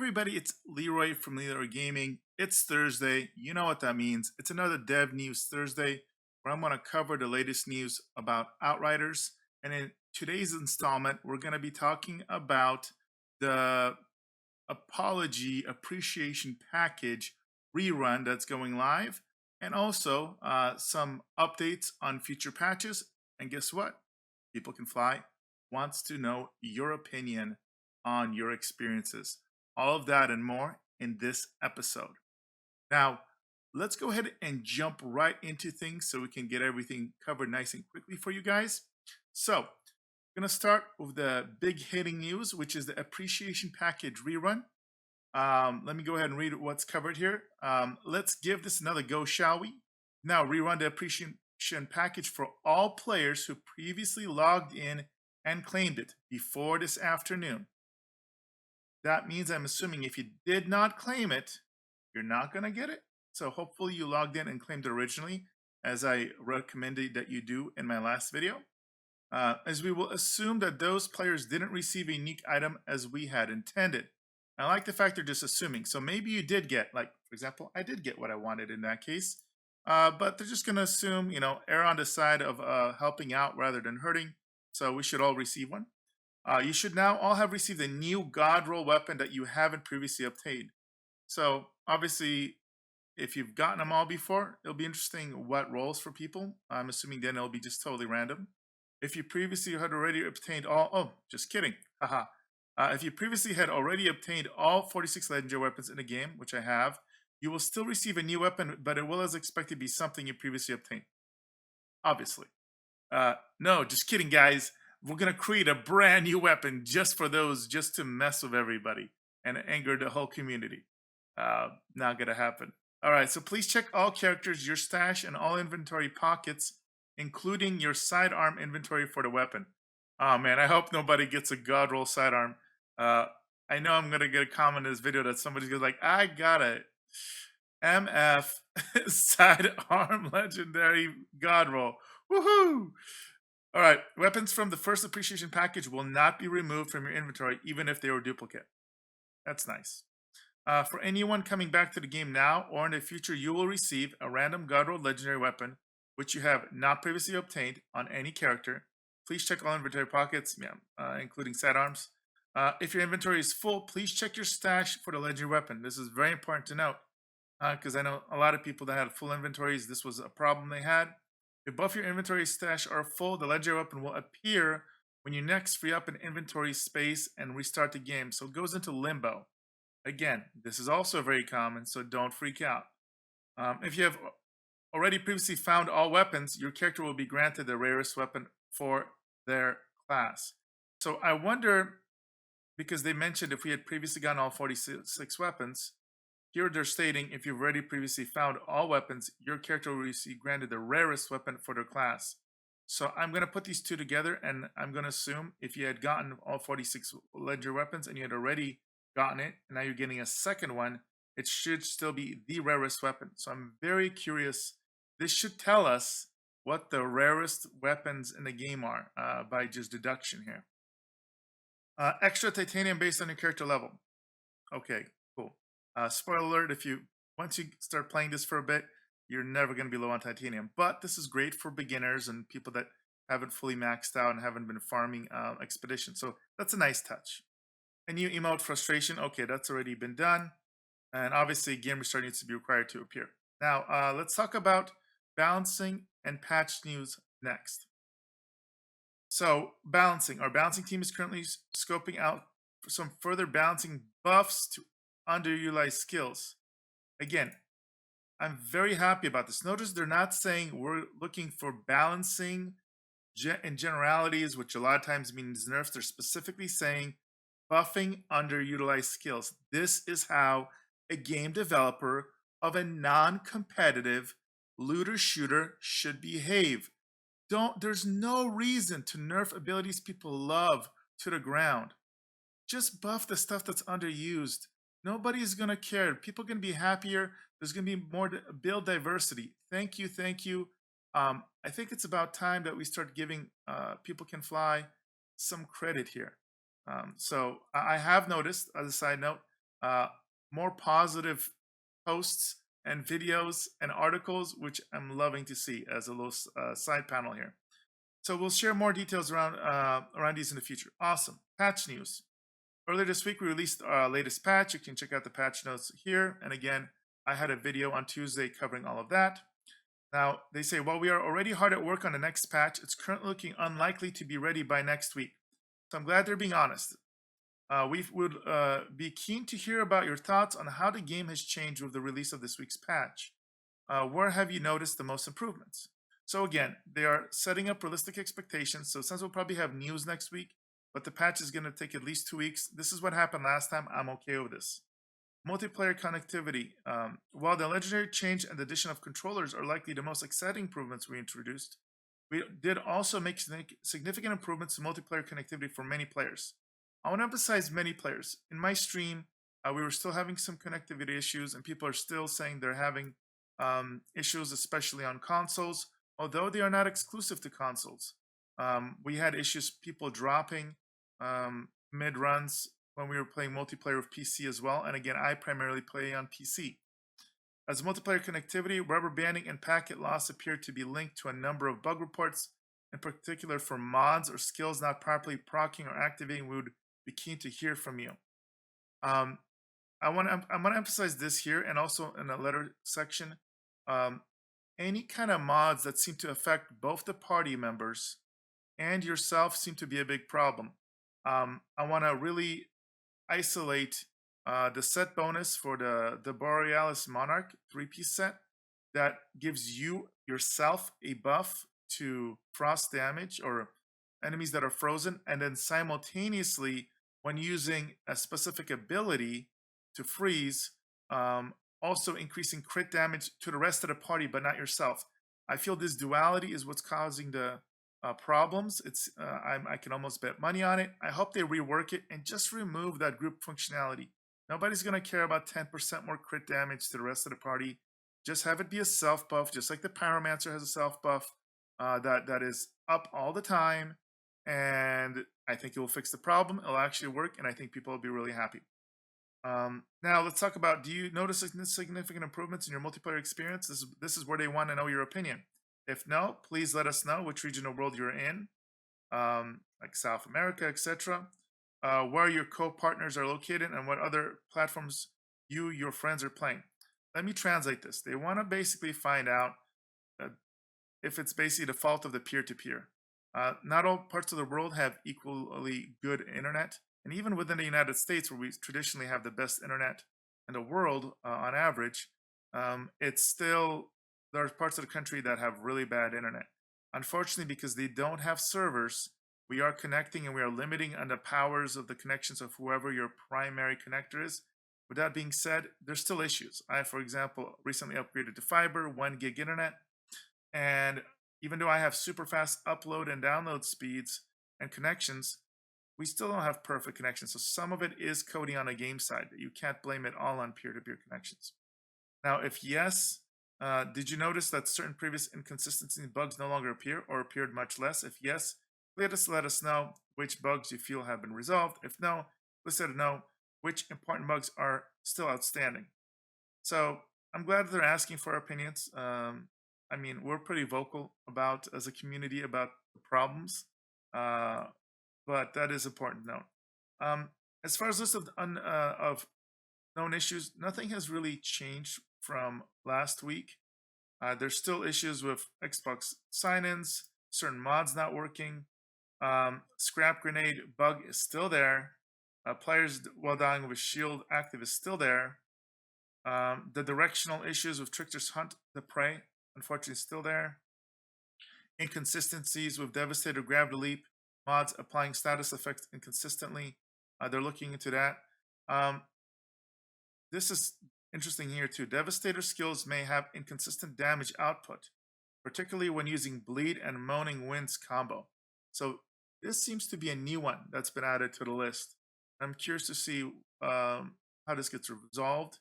Everybody, it's Leeroy from Leeroy Gaming. It's Thursday. You know what that means. It's another Dev News Thursday where I'm going to cover the latest news about Outriders. And in today's installment, we're going to be talking about the Apology Appreciation Package rerun that's going live, and also some updates on future patches. And guess what? People Can Fly wants to know your opinion on your experiences. All of that and more in this episode. Now, let's go ahead and jump right into things so we can get everything covered nice and quickly for you guys. So, I'm going to start with the big hitting news, which is the Appreciation Package rerun. Let me go ahead and read what's covered here. Let's give this another go, shall we? Now, rerun the Appreciation Package for all players who previously logged in and claimed it before this afternoon. That means I'm assuming if you did not claim it, you're not going to get it. So hopefully you logged in and claimed it originally, as I recommended that you do in my last video. As we will assume that those players didn't receive a unique item as we had intended. I like the fact they're just assuming. So maybe you did get, like, for example, I did get what I wanted in that case. But they're just going to assume, err on the side of helping out rather than hurting. So we should all receive one. You should now all have received a new God roll weapon that you haven't previously obtained. So obviously, if you've gotten them all before, it'll be interesting what rolls for people. I'm assuming then it'll be just totally random. If you previously had already obtained just kidding. Haha. If you previously had already obtained all 46 legendary weapons in the game, which I have, you will still receive a new weapon, but it will as expected be something you previously obtained. Obviously. No, just kidding, guys. We're going to create a brand new weapon just for those, just to mess with everybody and anger the whole community. Not going to happen. All right, so please check all characters, your stash, and all inventory pockets, including your sidearm inventory for the weapon. Oh man, I hope nobody gets a God roll sidearm. I know I'm gonna get a comment in this video that somebody's gonna like, I got a MF sidearm legendary God roll. Woohoo! All right, weapons from the first appreciation package will not be removed from your inventory, even if they were duplicate. That's nice. For anyone coming back to the game now or in the future, you will receive a random God roll legendary weapon, which you have not previously obtained on any character. Please check all inventory pockets, including sidearms. If your inventory is full, please check your stash for the legendary weapon. This is very important to note because I know a lot of people that had full inventories, this was a problem they had. If both your inventory stash are full, the legendary weapon will appear when you next free up an inventory space and restart the game. So it goes into limbo. Again, this is also very common, so don't freak out. If you have already previously found all weapons, your character will be granted the rarest weapon for their class. So I wonder, because they mentioned if we had previously gotten all 46 weapons, here they're stating if you've already previously found all weapons, your character will receive granted the rarest weapon for their class. So I'm going to put these two together, and I'm going to assume if you had gotten all 46 legendary weapons and you had already gotten it, and now you're getting a second one, it should still be the rarest weapon. So I'm very curious. This should tell us what the rarest weapons in the game are by just deduction here. Extra titanium based on your character level. Okay, cool. Spoiler alert, once you start playing this for a bit, you're never going to be low on titanium. But this is great for beginners and people that haven't fully maxed out and haven't been farming expeditions. So that's a nice touch. A new emote, Frustration. Okay, that's already been done. And obviously, game restart needs to be required to appear. Now, let's talk about balancing and patch news next. So, balancing. Our balancing team is currently scoping out for some further balancing buffs to underutilized skills. Again, I'm very happy about this. Notice they're not saying we're looking for balancing in generalities, which a lot of times means nerfs. They're specifically saying buffing underutilized skills. This is how a game developer of a non-competitive looter shooter should behave. There's no reason to nerf abilities people love to the ground. Just buff the stuff that's underused. Nobody's gonna care. People are gonna be happier. There's gonna be more build diversity. Thank you, thank you. I think it's about time that we start giving People Can Fly some credit here. So I have noticed, as a side note, uh, more positive posts and videos and articles, which I'm loving to see as a little side panel here. So we'll share more details around these in the future. Awesome. Patch news. Earlier this week, we released our latest patch. You can check out the patch notes here. And again, I had a video on Tuesday covering all of that. Now, they say, while we are already hard at work on the next patch, it's currently looking unlikely to be ready by next week. So I'm glad they're being honest. We would be keen to hear about your thoughts on how the game has changed with the release of this week's patch. Where have you noticed the most improvements? So again, they are setting up realistic expectations. So since we'll probably have news next week, but the patch is going to take at least 2 weeks. This is what happened last time. I'm okay with this. Multiplayer connectivity. While the legendary change and the addition of controllers are likely the most exciting improvements we introduced, we did also make significant improvements to multiplayer connectivity for many players. I want to emphasize many players. In my stream, we were still having some connectivity issues, and people are still saying they're having issues, especially on consoles, although they are not exclusive to consoles. We had issues, people dropping mid runs when we were playing multiplayer with PC as well. And again, I primarily play on PC. As multiplayer connectivity, rubber banding and packet loss appear to be linked to a number of bug reports, in particular for mods or skills not properly proccing or activating. We would be keen to hear from you. Um, I want to emphasize this here and also in the letter section. Any kind of mods that seem to affect both the party members and yourself seem to be a big problem. I want to really isolate the set bonus for the Borealis Monarch 3-piece set that gives you yourself a buff to frost damage or enemies that are frozen, and then simultaneously, when using a specific ability to freeze, also increasing crit damage to the rest of the party, but not yourself. I feel this duality is what's causing the problems. I can almost bet money on it. I hope they rework it and just remove that group functionality. Nobody's gonna care about 10% more crit damage to the rest of the party. Just have it be a self buff, just like the Pyromancer has a self buff that is up all the time. And I think it will fix the problem. It'll actually work, and I think people will be really happy. Now let's talk about: do you notice significant improvements in your multiplayer experience? This is where they want to know your opinion. If no, please let us know which region of the world you're in, like South America, etc. Where your co-partners are located, and what other platforms your friends are playing. Let me translate this. They want to basically find out if it's basically the fault of the peer-to-peer. Not all parts of the world have equally good internet, and even within the United States, where we traditionally have the best internet in the world on average, it's still there are parts of the country that have really bad internet. Unfortunately, because they don't have servers, we are connecting and we are limiting on the powers of the connections of whoever your primary connector is. With that being said, there's still issues. I, for example, recently upgraded to fiber, 1 gig internet, and even though I have super fast upload and download speeds and connections, we still don't have perfect connections. So some of it is coding on the game side. You can't blame it all on peer-to-peer connections. Now, if yes, did you notice that certain previous inconsistencies and bugs no longer appear or appeared much less? If yes, let us know which bugs you feel have been resolved. If no, please let us know which important bugs are still outstanding. So I'm glad that they're asking for our opinions. I mean, we're pretty vocal about as a community about the problems, but that is important to note. As far as list of known issues, nothing has really changed from last week. There's still issues with Xbox sign-ins, certain mods not working. Scrap grenade bug is still there. Players while dying with shield active is still there. The directional issues with Trickster's Hunt the Prey, unfortunately, still there. Inconsistencies with Devastator Gravity Leap mods applying status effects inconsistently. They're looking into that. This is interesting here too. Devastator skills may have inconsistent damage output, particularly when using Bleed and Moaning Winds combo. So this seems to be a new one that's been added to the list. I'm curious to see how this gets resolved.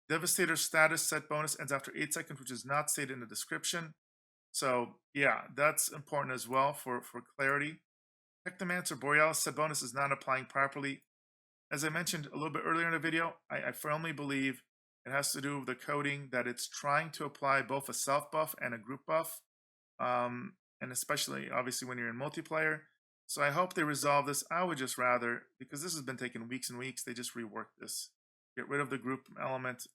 Devastator status set bonus ends after 8 seconds, which is not stated in the description. So yeah, that's important as well for clarity. Technomancer Borealis set bonus is not applying properly. As I mentioned a little bit earlier in the video, I firmly believe it has to do with the coding that it's trying to apply both a self buff and a group buff, and especially obviously when you're in multiplayer. So I hope they resolve this. I would just rather, because this has been taking weeks and weeks, they just rework this. Get rid of the group element.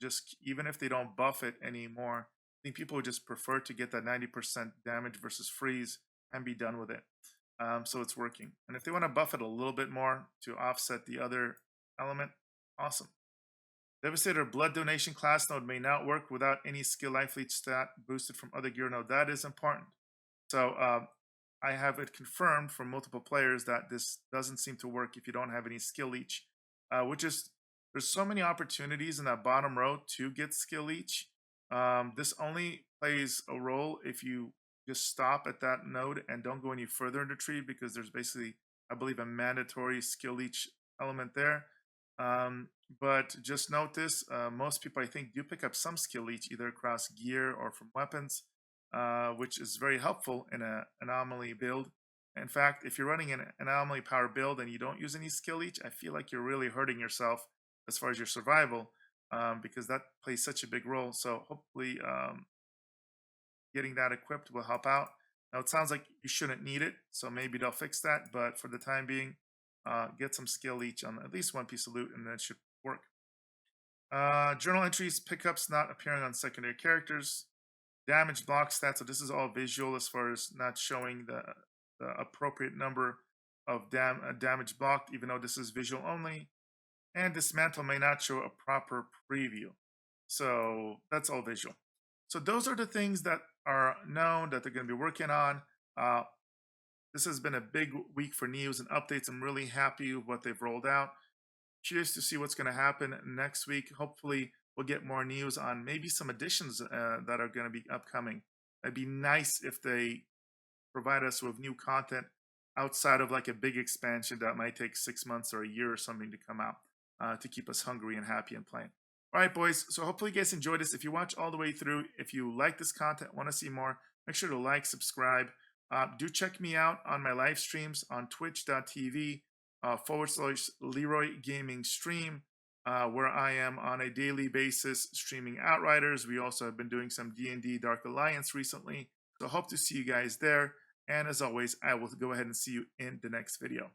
Just even if they don't buff it anymore, I think people would just prefer to get that 90% damage versus freeze and be done with it. So it's working. And if they want to buff it a little bit more to offset the other element, awesome. Devastator blood donation class node may not work without any skill life leech stat boosted from other gear node. That is important. So I have it confirmed from multiple players that this doesn't seem to work if you don't have any skill leech, which is there's so many opportunities in that bottom row to get skill leech. This only plays a role if you just stop at that node and don't go any further in the tree because there's basically, I believe, a mandatory skill leech element there. But just note this, most people I think do pick up some skill leech either across gear or from weapons, which is very helpful in an anomaly build. In fact, if you're running an anomaly power build and you don't use any skill leech, I feel like you're really hurting yourself as far as your survival, because that plays such a big role. So hopefully getting that equipped will help out. Now it sounds like you shouldn't need it, so maybe they'll fix that. But for the time being, get some skill leech on at least one piece of loot, and that should work. Journal entries, pickups not appearing on secondary characters, damage block stats. So this is all visual as far as not showing the appropriate number of damage blocked, even though this is visual only. And dismantle may not show a proper preview. So that's all visual. So those are the things that are known that they're going to be working on. This has been a big week for news and updates. I'm really happy with what they've rolled out. Curious to see what's going to happen next week. Hopefully, we'll get more news on maybe some additions that are going to be upcoming. It'd be nice if they provide us with new content outside of like a big expansion that might take 6 months or a year or something to come out to keep us hungry and happy and playing. All right, boys. So hopefully you guys enjoyed this. If you watch all the way through, if you like this content, want to see more, make sure to like, subscribe. Do check me out on my live streams on twitch.tv / Leeroy Gaming Stream, where I am on a daily basis streaming Outriders. We also have been doing some D&D Dark Alliance recently. So hope to see you guys there. And as always, I will go ahead and see you in the next video.